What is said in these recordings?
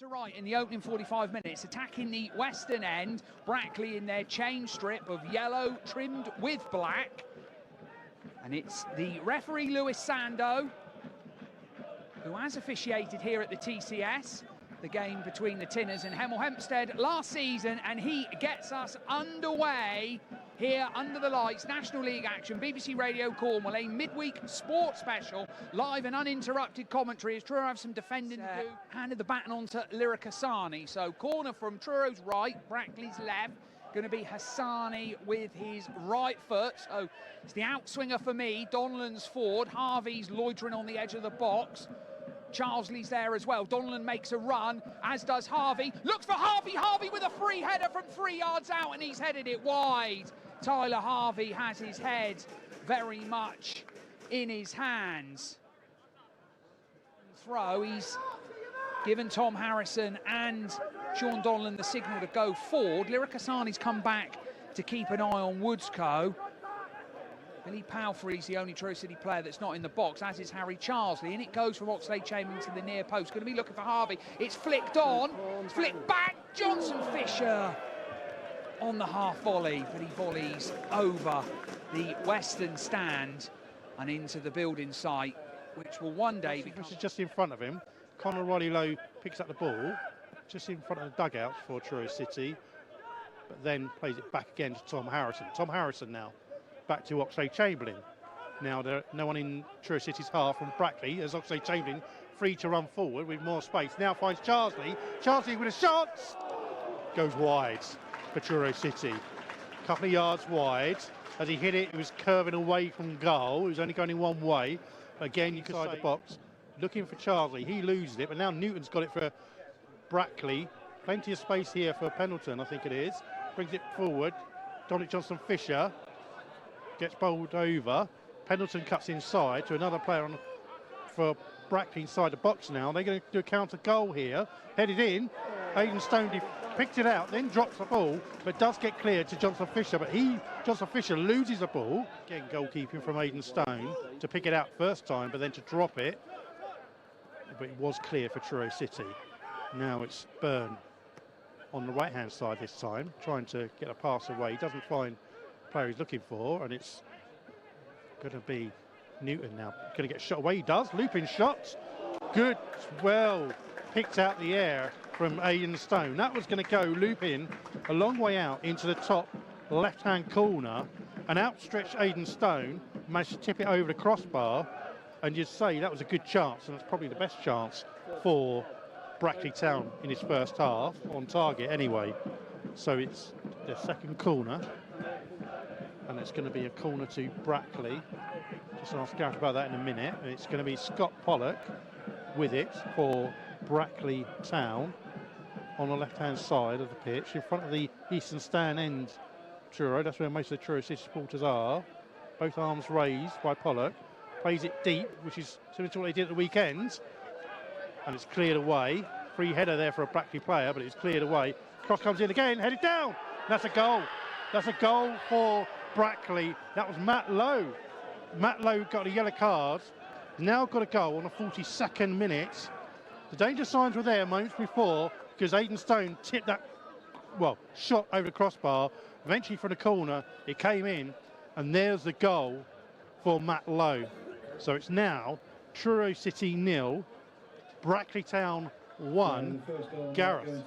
to right in the opening 45 minutes, attacking the western end. Brackley in their change strip of yellow trimmed with black. And it's the referee Lewis Sando, who has officiated here at the TCS, the game between the Tinners and Hemel Hempstead last season, and he gets us underway here under the lights. National League action, BBC Radio Cornwall, a midweek sports special, live and uninterrupted commentary as Truro have some defending to do. Handed the baton on to Lyric Hassani, so corner from Truro's right, Brackley's left. Going to be Hassani with his right foot, so it's the outswinger for me. Donlan's forward, Harvey's loitering on the edge of the box. Charlesley's there as well. Donlan makes a run, as does Harvey. Looks for Harvey. Harvey with a free header from 3 yards out, and he's headed it wide. Tyler Harvey has his head very much in his hands. Throw, he's given Tom Harrison and Sean Donlan the signal to go forward. Lyric Hassani's come back to keep an eye on Woodsco. Billy Palfrey's the only Truro City player that's not in the box, as is Harry Charlesley. And it goes from Oxlade-Chamberlain to the near post. Going to be looking for Harvey. It's flicked on, it's flicked back. Johnson Fisher on the half volley, but he volleys over the western stand and into the building site, which will one day become... This is just in front of him. Conor Riley-Lowe picks up the ball, just in front of the dugout for Truro City, but then plays it back again to Tom Harrison. Tom Harrison now back to Oxlade-Chamberlain. Now there's no one in Truro City's half from Brackley, as Oxlade-Chamberlain free to run forward with more space. Now finds Charlesley. Charlesley with a shot! Goes wide for Truro City. A couple of yards wide. As he hit it, it was curving away from goal. It was only going in one way. Again, you could say the box. Looking for Charlesley. He loses it, but now Newton's got it for Brackley. Plenty of space here for Pendleton, I think it is. Brings it forward. Dominic Johnson-Fisher gets bowled over. Pendleton cuts inside to another player on for Brackley inside the box now. They're going to do a counter goal here. Headed in. Aidan Stone picked it out, then drops the ball, but does get cleared to Johnson-Fisher. But Johnson-Fisher loses the ball. Again, goalkeeping from Aidan Stone to pick it out first time, but then to drop it. But it was clear for Truro City. Now it's Byrne on the right-hand side this time, trying to get a pass away. He doesn't find the player he's looking for, and it's going to be Newton now. Going to get shot away. He does. Looping shots. Good. Well picked out the air from Aidan Stone. That was going to go looping a long way out into the top left-hand corner. An outstretched Aidan Stone managed to tip it over the crossbar, and you'd say that was a good chance, and it's probably the best chance for Brackley Town in his first half, on target anyway. So it's the second corner, and it's going to be a corner to Brackley. Just ask Gareth about that in a minute. It's going to be Scott Pollock with it for Brackley Town on the left-hand side of the pitch, in front of the eastern stand end. Truro, that's where most of the Truro City supporters are. Both arms raised by Pollock. Plays it deep, which is similar to what they did at the weekend. And it's cleared away. Free header there for a Brackley player, but it's cleared away. Cross comes in again, headed down. That's a goal. That's a goal for Brackley. That was Matt Lowe. Matt Lowe got a yellow card. Now got a goal on the 42nd minute. The danger signs were there moments before, because Aidan Stone tipped that, well, shot over the crossbar. Eventually from the corner, it came in, and there's the goal for Matt Lowe. So it's now Truro City 0, Brackley Town 1. Gareth.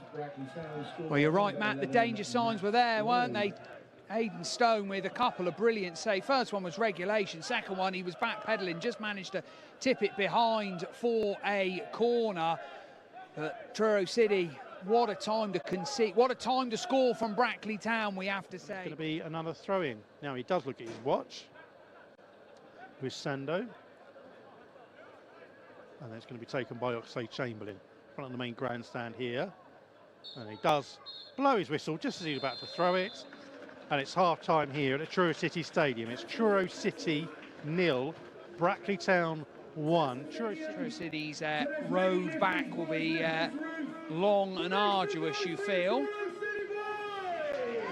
Well, you're right, Matt. The danger signs were there, weren't they? Aidan Stone with a couple of brilliant saves. First one was regulation. Second one, he was backpedaling, just managed to tip it behind for a corner. But Truro City, what a time to concede. What a time to score from Brackley Town, we have to say. It's going to be another throw-in. Now he does look at his watch with Sando. And it's going to be taken by Oxlade-Chamberlain in front of the main grandstand here. And he does blow his whistle just as he's about to throw it. And it's half-time here at the Truro City Stadium. It's Truro City 0, Brackley Town 1. Truro City's road back will be long and arduous, you feel.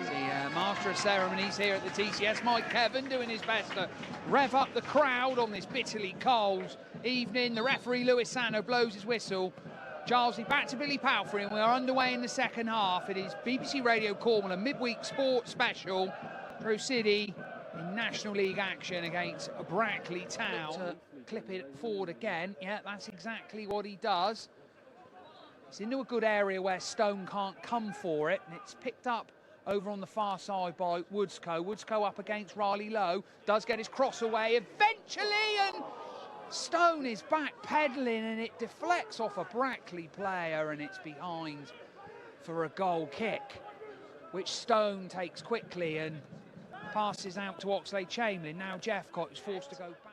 The master of ceremonies here at the TCS, Mike Kevin, doing his best to rev up the crowd on this bitterly cold evening. The referee, Lewis Sando, blows his whistle. Charlesley back to Billy Palfrey, and we are underway in the second half. It is BBC Radio Cornwall, a midweek sports special. Truro City in National League action against Brackley Town. To clip it forward again. Yeah, that's exactly what he does. It's into a good area where Stone can't come for it, and it's picked up over on the far side by Woodsco. Woodsco up against Riley Lowe, does get his cross away eventually, and Stone is back pedalling, and it deflects off a Brackley player, and it's behind for a goal kick, which Stone takes quickly and passes out to Oxlade-Chamberlain. Now Jeffcott is forced to go back.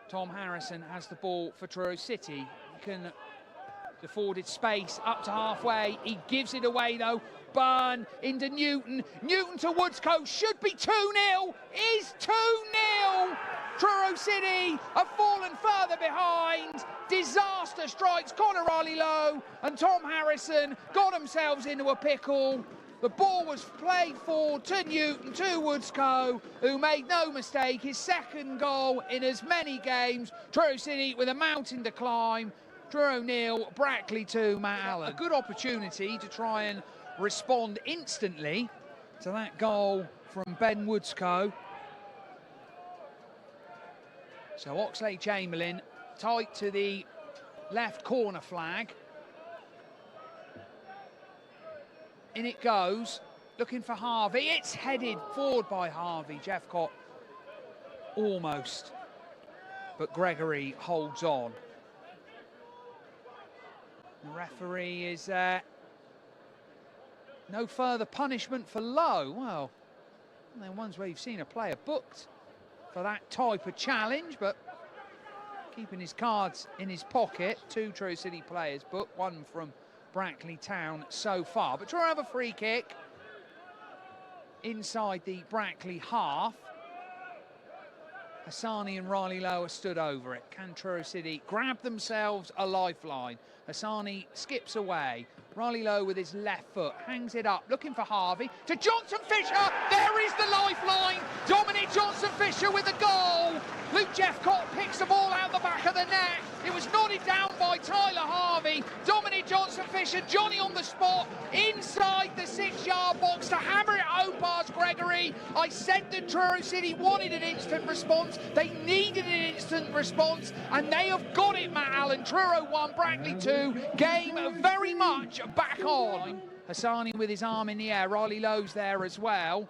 Tom Harrison has the ball for Truro City. He can afforded space up to halfway. He gives it away though. Byrne into Newton. Newton to Woodsco. Should be 2-0. Is 2-0. Truro City have fallen further behind. Disaster strikes Connor Riley Lowe, and Tom Harrison got themselves into a pickle. The ball was played forward to Newton, to Woodsco, who made no mistake. His second goal in as many games. Truro City with a mountain to climb. Truro 0, Brackley 2, Matt Allen. A good opportunity to try and respond instantly to that goal from Ben Woodsco. So Oxlade-Chamberlain tight to the left corner flag. In it goes, looking for Harvey. It's headed forward by Harvey. Jeffcott almost, but Gregory holds on. The referee is no further punishment for Lowe. Well, they're ones where you've seen a player booked for that type of challenge, but keeping his cards in his pocket. 2 Truro City players booked, 1 from Brackley Town so far. But Truro have a free kick inside the Brackley half. Hassani and Riley Lowe are stood over it. Can Truro City grab themselves a lifeline? Hassani skips away. Riley Lowe with his left foot hangs it up, looking for Harvey. To Johnson Fisher. There is the lifeline. Dominic Johnson Fisher with the goal. Luke Jeffcott picks the ball out the back of the net. It was nodded down by Tyler Harvey. Dominic Johnson Fisher, Johnny on the spot, inside the 6-yard box to hammer it home past Gregory. I said that Truro City wanted an instant response. They needed an instant response, and they have got it, Matt Allen. Truro 1, Brackley 2. Game very much back on. Hassani with his arm in the air. Riley Lowe's there as well.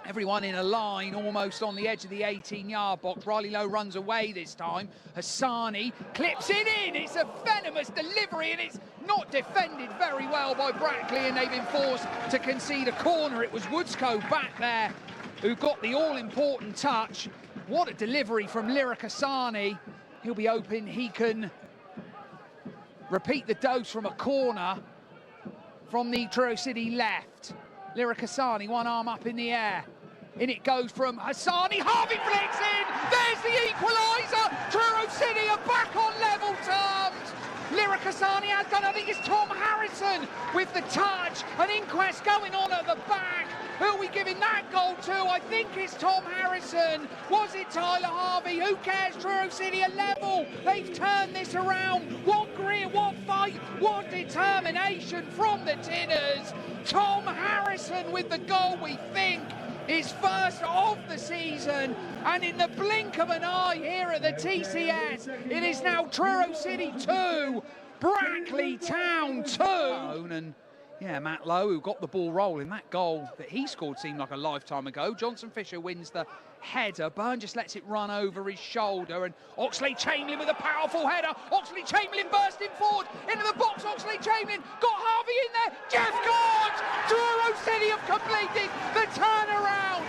Everyone in a line almost on the edge of the 18-yard box. Riley Lowe runs away this time. Hassani clips it in. It's a venomous delivery, and it's not defended very well by Brackley, and they've been forced to concede a corner. It was Woodsco back there who got the all-important touch. What a delivery from Lyric Hassani. He'll be open. He can repeat the dose from a corner from the Truro City left. Lyric Hassani, one arm up in the air. In it goes from Hassani. Harvey flicks in. There's the equaliser. Truro City are back on level terms. Lyric Hassani has done. I think it's Tom Harrison with the touch. An inquest going on at the back. Who are we giving that goal to? I think it's Tom Harrison. Was it Tyler Harvey? Who cares? Truro City are level. They've turned this around. What grit, what fight, what determination from the Tinners. Tom Harrison with the goal, we think, his first of the season, and in the blink of an eye here at the TCS, it is now Truro City 2, Brackley Town 2. And yeah, Matt Lowe, who got the ball rolling. That goal that he scored seemed like a lifetime ago. Johnson Fisher wins the header. Byrne just lets it run over his shoulder, and Oxlade-Chamberlain with a powerful header. Oxlade-Chamberlain bursting forward into the box. Oxlade-Chamberlain got Harvey in there. Jeffcott! Truro City have completed the turnaround.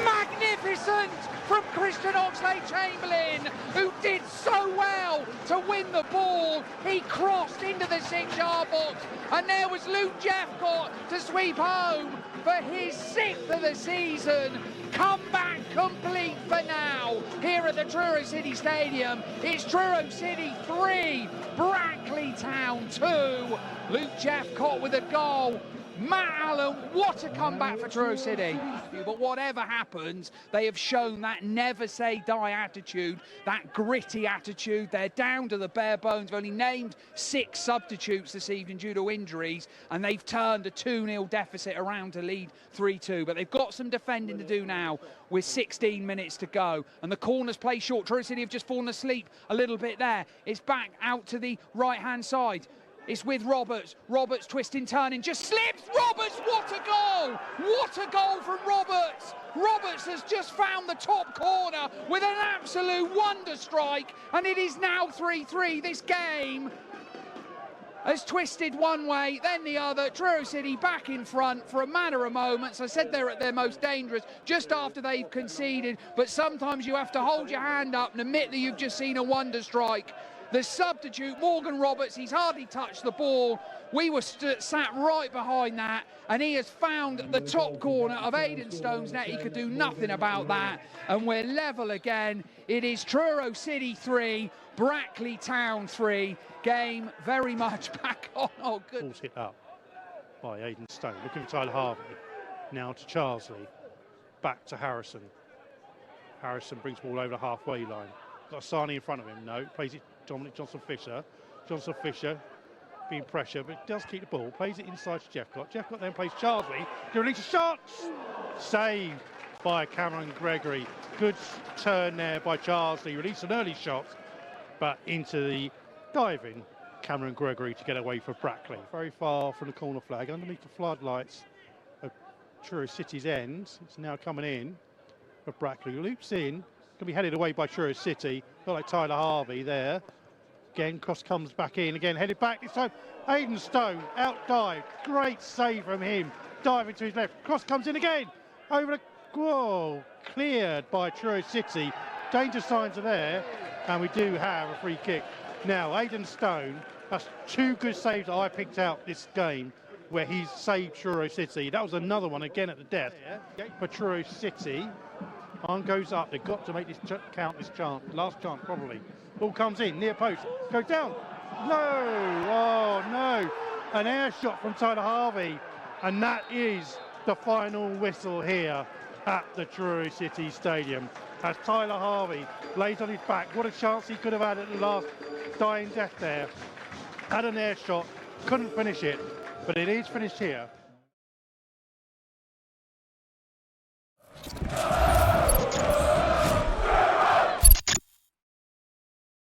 Magnificent from Christian Oxlade-Chamberlain, who did so well to win the ball. He crossed into the 6-yard box, and there was Luke Jeffcott to sweep home for his 6th of the season. Comeback complete for now here at the Truro City Stadium. It's Truro City 3, Brackley Town 2. Luke Jeffcott with a goal Matt Allen, what a comeback for Truro City. But whatever happens, they have shown that never say die attitude, that gritty attitude. They're down to the bare bones. They've only named 6 substitutes this evening due to injuries, and they've turned a 2-0 deficit around to lead 3-2. But they've got some defending to do now with 16 minutes to go. And the corners play short. Truro City have just fallen asleep a little bit there. It's back out to the right-hand side. It's with Roberts. Roberts twisting, turning, just slips. Roberts, what a goal! What a goal from Roberts! Roberts has just found the top corner with an absolute wonder strike, and it is now 3-3. This game has twisted one way, then the other. Truro City back in front for a matter of moments. I said they're at their most dangerous just after they've conceded, but sometimes you have to hold your hand up and admit that you've just seen a wonder strike. The substitute, Morgan Roberts, he's hardly touched the ball. We were sat right behind that, and he has found the top corner of Aidan Stone's net. He could do nothing about that, and we're level again. It is Truro City 3, Brackley Town 3. Game very much back on. Oh, good. Ball's hit up by Aidan Stone. Looking for Tyler Harvey. Now to Charsley. Back to Harrison. Harrison brings ball over the halfway line. Got Sani in front of him. No, plays it Dominic Johnson-Fisher. Johnson-Fisher being pressured, but does keep the ball. Plays it inside to Jeffcott. Jeffcott then plays Charsley. To release a shot! Saved by Cameron Gregory. Good turn there by Charsley. Released an early shot, but into the diving Cameron Gregory to get away for Brackley. Very far from the corner flag, underneath the floodlights of Truro City's end. It's now coming in for Brackley. Loops in. Can be headed away by Truro City. Not like Tyler Harvey there. Again, cross comes back in. Again, headed back. This time, Aidan Stone out dive. Great save from him. Diving to his left. Cross comes in again. Over the whoa, cleared by Truro City. Danger signs are there, and we do have a free kick. Now, Aidan Stone. That's 2 good saves that I picked out this game, where he's saved Truro City. That was another one again at the death for Truro City. On goes up. They've got to make this count, this chance. Last chance, probably. Ball comes in, near post. Goes down. No! Oh, no. An air shot from Tyler Harvey. And that is the final whistle here at the Truro City Stadium. As Tyler Harvey lays on his back. What a chance he could have had at the last dying death there. Had an air shot. Couldn't finish it. But it is finished here.